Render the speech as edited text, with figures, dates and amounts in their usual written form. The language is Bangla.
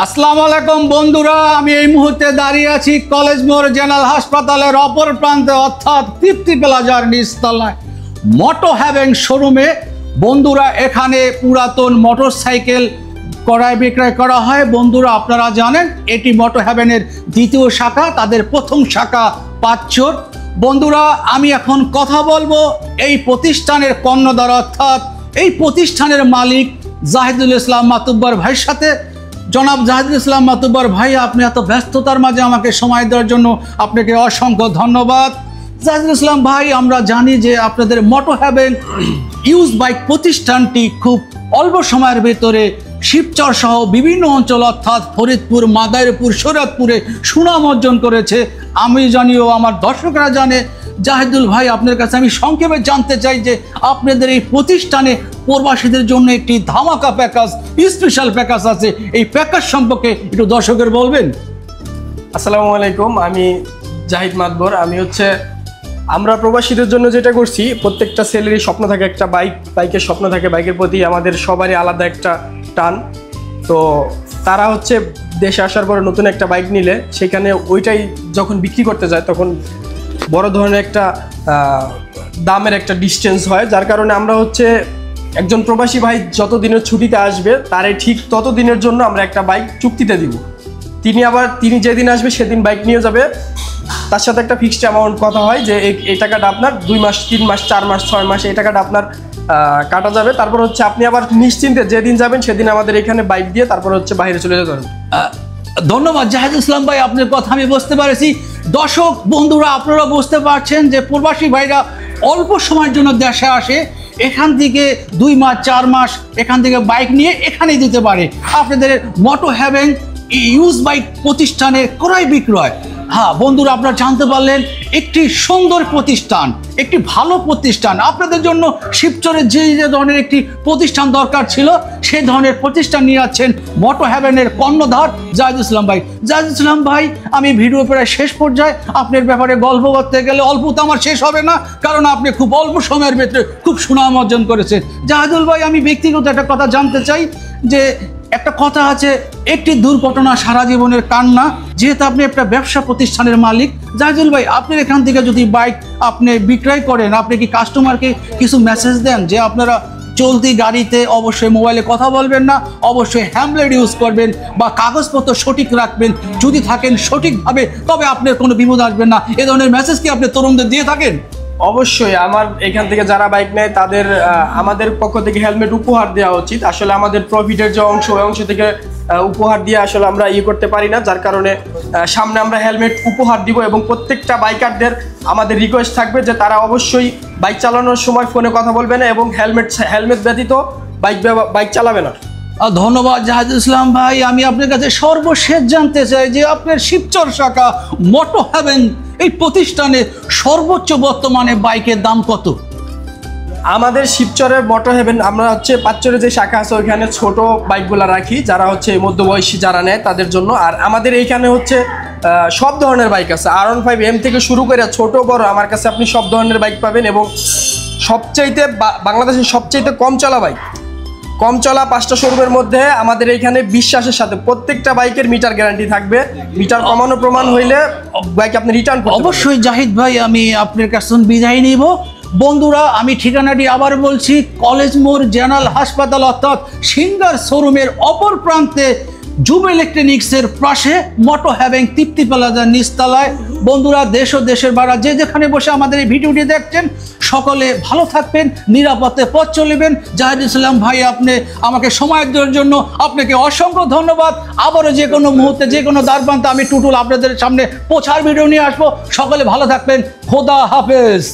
আসসালামু আলাইকুম বন্ধুরা, আমি এই মুহূর্তে দাঁড়িয়ে আছি কলেজ মোড় জেনারেল হাসপাতালের অপর প্রান্তে অর্থাৎ তৃপ্তি প্লাজার নিচতলায় মোটো হ্যাভেন শোরুমে। বন্ধুরা, এখানে পুরাতন মোটরসাইকেল ক্রয় বিক্রয় করা হয়। বন্ধুরা, আপনারা জানেন এটি মোটো হ্যাভেনের দ্বিতীয় শাখা, তাদের প্রথম শাখা পাঁচচর। বন্ধুরা, আমি এখন কথা বলবো এই প্রতিষ্ঠানের কর্ণধার অর্থাৎ এই প্রতিষ্ঠানের মালিক জাহিদুল ইসলাম মাতুব্বর ভাইয়ের সাথে। জনাব জাহিদুল ইসলাম মাতুব্বর ভাই, আপনি এত ব্যস্ততার মাঝে আমাকে সময় দেওয়ার জন্য আপনাকে অসংখ্য ধন্যবাদ। জাহিদুল ইসলাম ভাই, আমরা জানি যে আপনাদের মোটো হ্যাভেন ইউজ বাইক প্রতিষ্ঠানটি খুব অল্প সময়ের ভেতরে শিবচর সহ বিভিন্ন অঞ্চল অর্থাৎ ফরিদপুর, মাদারীপুর, শরীয়তপুরে সুনাম অর্জন করেছে। আমি জানিও আমার দর্শকরা জানে। জাহিদুল ভাই, আপনার কাছে আমি সংক্ষেপে জানতে চাই যে আপনাদের এই প্রতিষ্ঠানে প্রবাসীদের জন্য একটি ধামাকা প্যাকেজ, স্পেশাল প্যাকেজ আছে, এই প্যাকেজ সম্পর্কে একটু দর্শকের বলবেন। আসসালামু আলাইকুম, আমি জাহিদ মাতবর। আমরা প্রবাসীদের জন্য যেটা করছি, প্রত্যেকটা ছেলেরই স্বপ্ন থাকে একটা বাইকের স্বপ্ন থাকে, বাইকের প্রতি আমাদের সবারই আলাদা একটা টান। তো তারা দেশে আসার পরে নতুন একটা বাইক নিলে সেখানে ওইটাই যখন বিক্রি করতে যায় তখন বড় ধরনের একটা দামের একটা ডিস্টেন্স হয়, যার কারণে আমরা একজন প্রবাসী ভাই যত দিনের ছুটিতে আসবে তারে ঠিক তত দিনের জন্য আমরা একটা বাইক চুক্তিতে দিব। তিনি যেদিন আসবে সেদিন বাইক নিয়ে যাবে, তার সাথে একটা ফিক্সড অ্যামাউন্ট কথা হয় যে এই টাকাটা আপনার 2 মাস, 3 মাস, 4 মাস, 6 মাস এই টাকাটা আপনার কাটা যাবে। তারপর আপনি আবার নিশ্চিন্তে যেদিন যাবেন সেদিন আমাদের এখানে বাইক দিয়ে তারপর বাইরে চলে যেতে পারবেন। ধন্যবাদ জাহিদুল ইসলাম ভাই, আপনার কথা আমি বুঝতে পারছি। দর্শক বন্ধুরা, আপনারা বুঝতে পারছেন যে প্রবাসী ভাইরা অল্প সময়ের জন্য দেশে আসে, এখান থেকে 2 মাস 4 মাস এখান থেকে বাইক নিয়ে এখানেই দিতে পারে। আপনাদের মোটো হ্যাভেন ইউজ বাইক প্রতিষ্ঠানের ক্রয় বিক্রয়। হ্যাঁ বন্ধুরা, আপনারা জানতে পারলেন একটি সুন্দর প্রতিষ্ঠান, একটি ভালো প্রতিষ্ঠান। আপনাদের জন্য শিবচরে যে ধরনের একটি প্রতিষ্ঠান দরকার ছিল সেই ধরনের প্রতিষ্ঠান নিয়ে যাচ্ছেন মোটো হ্যাভেনের কর্ণধার জাহিদুল ইসলাম ভাই। জাহিদুল ইসলাম ভাই, আমি ভিডিও প্রায় শেষ পর্যায়ে, আপনার ব্যাপারে গল্প করতে গেলে অল্প তো আমার শেষ হবে না, কারণ আপনি খুব অল্প সময়ের ভেতরে খুব সুনাম অর্জন করেছেন। জাহিদুল ভাই, আমি ব্যক্তিগত একটা কথা জানতে চাই যে একটা কথা আছে, একটি দুর্ঘটনা সারা জীবনের কান্না। যেহেতু আপনি একটা ব্যবসা প্রতিষ্ঠানের মালিক, জাহিদুল ভাই, আপনি এখান থেকে যদি বাইক আপনি বিক্রয় করেন, আপনি কি কাস্টমারকে কিছু মেসেজ দেন যে আপনারা চলতি গাড়িতে অবশ্যই মোবাইলে কথা বলবেন না, অবশ্যই হ্যামলেট ইউজ করবেন বা কাগজপত্র সঠিক রাখবেন, যদি থাকেন সঠিকভাবে, তবে আপনার কোনো বিপদ আসবেন না, এ ধরনের মেসেজ কি আপনি তরুণদের দিয়ে থাকেন? অবশ্যই আমার এখান থেকে যারা বাইক নেয় তাদের আমাদের পক্ষ থেকে হেলমেট উপহার দেওয়া উচিত। আসলে আমাদের প্রফিটের যে অংশ, ওই অংশ থেকে উপহার দিয়ে আসলে আমরা করতে পারি না, যার কারণে সামনে আমরা হেলমেট উপহার দিব। এবং প্রত্যেকটা বাইকারদের আমাদের রিকোয়েস্ট থাকবে যে তারা অবশ্যই বাইক চালানোর সময় ফোনে কথা বলবে না এবং হেলমেট ব্যতীত বাইক চালাবে না। ধন্যবাদ জাহিদুল ইসলাম ভাই। আমি আপনার কাছে সর্বশেষ জানতে চাই যে আপনার শিবচর শাখা মোটো হ্যাভেন এই প্রতিষ্ঠানে সর্বোচ্চ বর্তমানে বাইকের দাম কত? আমাদের শিবচরের মোটো হ্যাভেন, আমরা পাঁচচরে যে শাখা আছে ওইখানে ছোট বাইকগুলো রাখি, যারা মধ্যবয়সী যারা নেয় তাদের জন্য। আর আমাদের এইখানে সব ধরনের বাইক আছে, R15M থেকে শুরু করে ছোট বড় আমার কাছে আপনি সব ধরনের বাইক পাবেন। এবং সবচাইতে বাংলাদেশের সবচাইতে কম চলা বাইক, কম চলা 5টা শোরুমের মধ্যে আমাদের এইখানে বিশ্বাসের সাথে প্রত্যেকটা বাইকের মিটার গ্যারান্টি থাকবে। মিটার কমানো প্রমাণ হইলে বাইক আপনি রিটার্ন করতে পারবেন। অবশ্যই জাহিদ ভাই, আমি আপনার কাছে বিদায় নিব। বন্ধুরা, আমি ঠিকানাটি আবার বলছি, কলেজ মোড় জেনারেল হাসপাতাল অর্থাৎ সিঙ্গার শোরুমের অপর প্রান্তে জুম ইলেকট্রনিক্সের পাশে মোটো হ্যাভেন তৃপ্তি প্লাজার নিচতলায়। বন্ধুরা, দেশ ও দেশের বাইরে যে যেখানে বসে আমাদের এই ভিডিওটি দেখছেন, সকলে ভালো থাকবেন, নিরাপদে পথ চলবেন। জাহিদুল ইসলাম ভাই, আপনি আমাকে সময় দেওয়ার জন্য আপনাকে অসংখ্য ধন্যবাদ। আবারও যে কোনো মুহূর্তে যে কোনো দ্বারপ্রান্তে আমি টুটুল আপনাদের সামনে পৌঁছার ভিডিও নিয়ে আসবো। সকলে ভালো থাকবেন, খোদা হাফেজ।